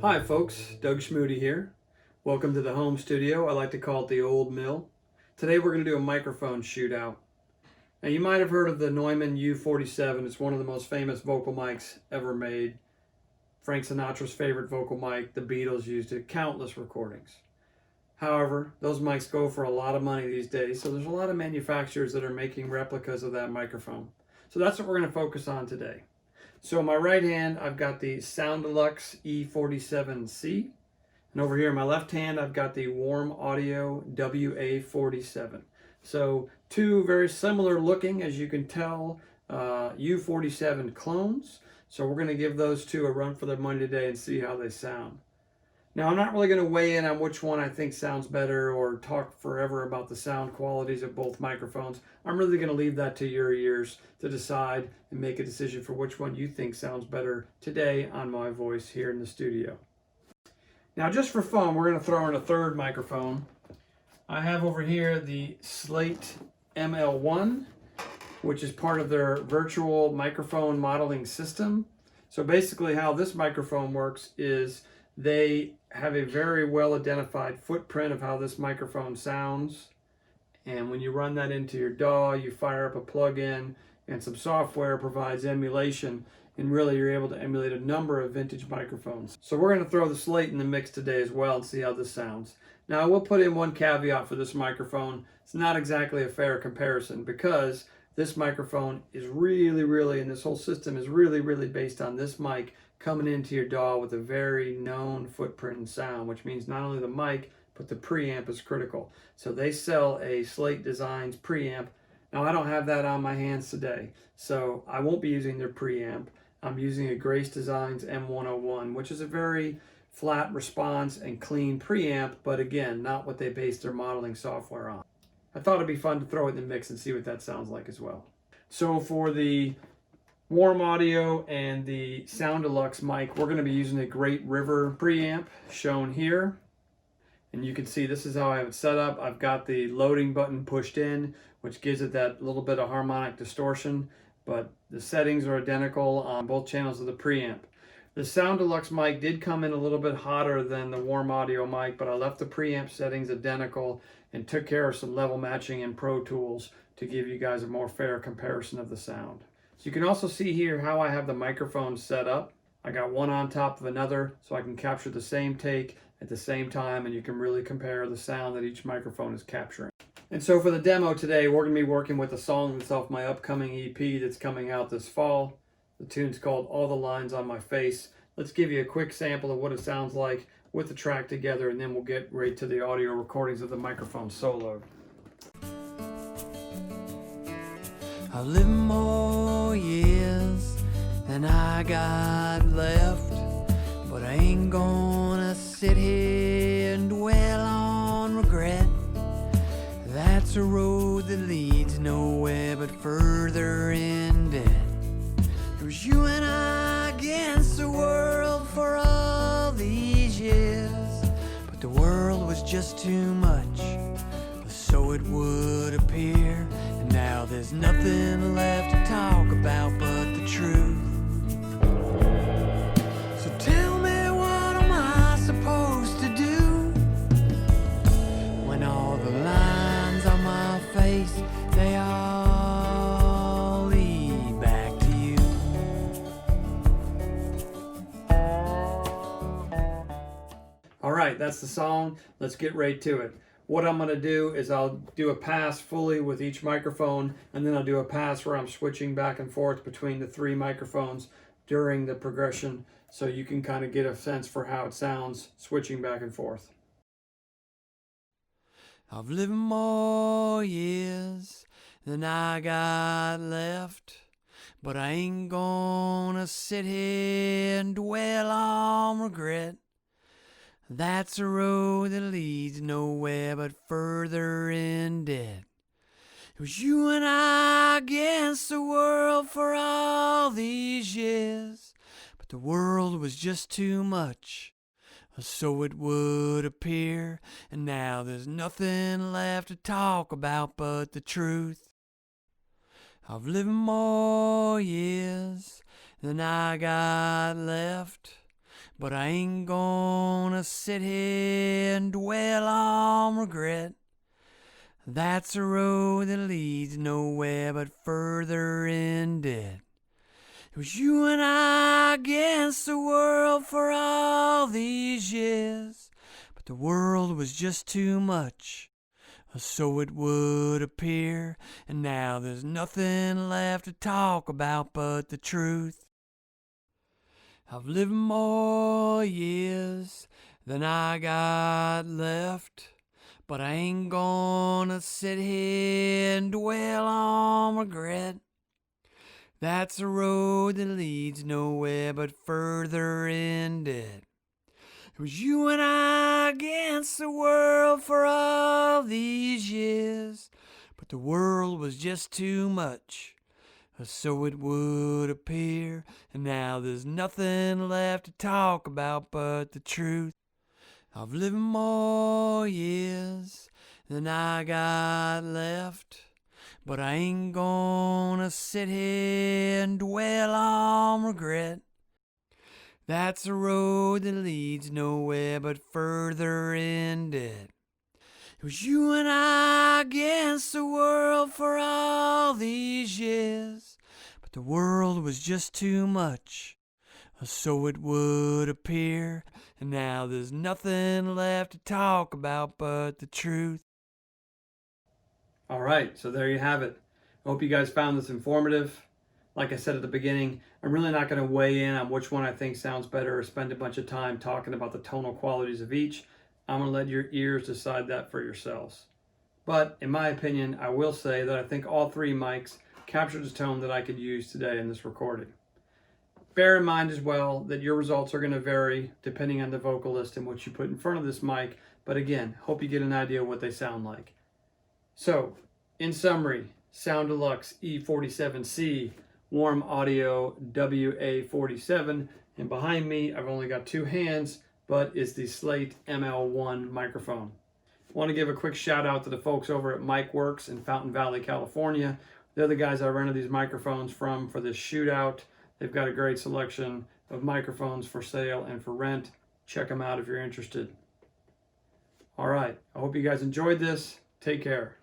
Hi folks, Doug Schmoody here. Welcome to the home studio. I like to call it the old mill. Today we're going to do a microphone shootout. Now you might have heard of the Neumann U47. It's one of the most famous vocal mics ever made. Frank Sinatra's favorite vocal mic. The Beatles used it, countless recordings. However, those mics go for a lot of money these days, so there's a lot of manufacturers that are making replicas of that microphone. So that's what we're going to focus on today. So in my right hand, I've got the Soundelux E47C. And over here in my left hand, I've got the Warm Audio WA-47. So two very similar looking, as you can tell, U47 clones. So we're going to give those two a run for their money today and see how they sound. Now, I'm not really going to weigh in on which one I think sounds better or talk forever about the sound qualities of both microphones. I'm really going to leave that to your ears to decide and make a decision for which one you think sounds better today on my voice here in the studio. Now, just for fun, we're going to throw in a third microphone. I have over here the Slate ML-1, which is part of their virtual microphone modeling system. So basically how this microphone works is they have a very well identified footprint of how this microphone sounds. And when you run that into your DAW, you fire up a plug-in and some software provides emulation. And really you're able to emulate a number of vintage microphones. So we're going to throw the Slate in the mix today as well and see how this sounds. Now I will put in one caveat for this microphone. It's not exactly a fair comparison because this microphone is really, and this whole system is really based on this mic coming into your DAW with a very known footprint and sound, which means not only the mic, but the preamp is critical. So they sell a Slate Designs preamp. Now I don't have that on my hands today, so I won't be using their preamp. I'm using a Grace Designs M101, which is a very flat response and clean preamp, but again, not what they base their modeling software on. I thought it'd be fun to throw it in the mix and see what that sounds like as well. So for the Warm Audio and the Soundelux mic, we're going to be using a Great River preamp shown here. And you can see this is how I have it set up. I've got the loading button pushed in, which gives it that little bit of harmonic distortion, but the settings are identical on both channels of the preamp. The Soundelux mic did come in a little bit hotter than the Warm Audio mic, but I left the preamp settings identical and took care of some level matching in Pro Tools to give you guys a more fair comparison of the sound. So you can also see here how I have the microphones set up. I got one on top of another so I can capture the same take at the same time, and you can really compare the sound that each microphone is capturing. And so for the demo today, we're going to be working with a song that's off my upcoming EP that's coming out this fall. The tune's called All the Lines on My Face. Let's give you a quick sample of what it sounds like with the track together, and then we'll get right to the audio recordings of the microphone solo. I've lived more years than I got left, but I ain't gonna sit here and dwell on regret. That's a road that leads nowhere but further in debt. It was you and I against the world for all these years, but the world was just too much, so it would appear. And now there's nothing left to talk about but the truth. So tell me, what am I supposed to do when all the lines on my face, they all lead back to you? All right, that's the song. Let's get right to it. What I'm going to do is I'll do a pass fully with each microphone, and then I'll do a pass where I'm switching back and forth between the three microphones during the progression, so you can kind of get a sense for how it sounds switching back and forth. I've lived more years than I got left, but I ain't gonna sit here and dwell on regret. That's a road that leads nowhere but further in debt. It was you and I against the world for all these years, but the world was just too much, so it would appear. And now there's nothing left to talk about but the truth. I've lived more years than I got left, but I ain't gonna sit here and dwell on regret. That's a road that leads nowhere but further in debt. It was you and I against the world for all these years, but the world was just too much, or so it would appear, and now there's nothing left to talk about but the truth. I've lived more years than I got left, but I ain't gonna sit here and dwell on regret. That's a road that leads nowhere but further in debt. It was you and I against the world for all these years, but the world was just too much, or so it would appear, and now there's nothing left to talk about but the truth. I've lived more years than I got left, but I ain't gonna sit here and dwell on regret. That's a road that leads nowhere but further in debt. It was you and I against the world for all these years, but the world was just too much, or so it would appear, and now there's nothing left to talk about but the truth. All right, so there you have it. I hope you guys found this informative. Like I said at the beginning, I'm really not going to weigh in on which one I think sounds better or spend a bunch of time talking about the tonal qualities of each. I'm going to let your ears decide that for yourselves. But in my opinion, I will say that I think all three mics captured the tone that I could use today in this recording. Bear in mind as well that your results are going to vary depending on the vocalist and what you put in front of this mic. But again, hope you get an idea of what they sound like. So, in summary, Soundelux E47C, warm audio WA-47, and behind me, I've only got two hands, but it's the Slate ML-1 microphone. I want to give a quick shout out to the folks over at MicWorks in Fountain Valley, California. They're the guys I rented these microphones from for this shootout. They've got a great selection of microphones for sale and for rent. Check them out if you're interested. All right, I hope you guys enjoyed this. Take care.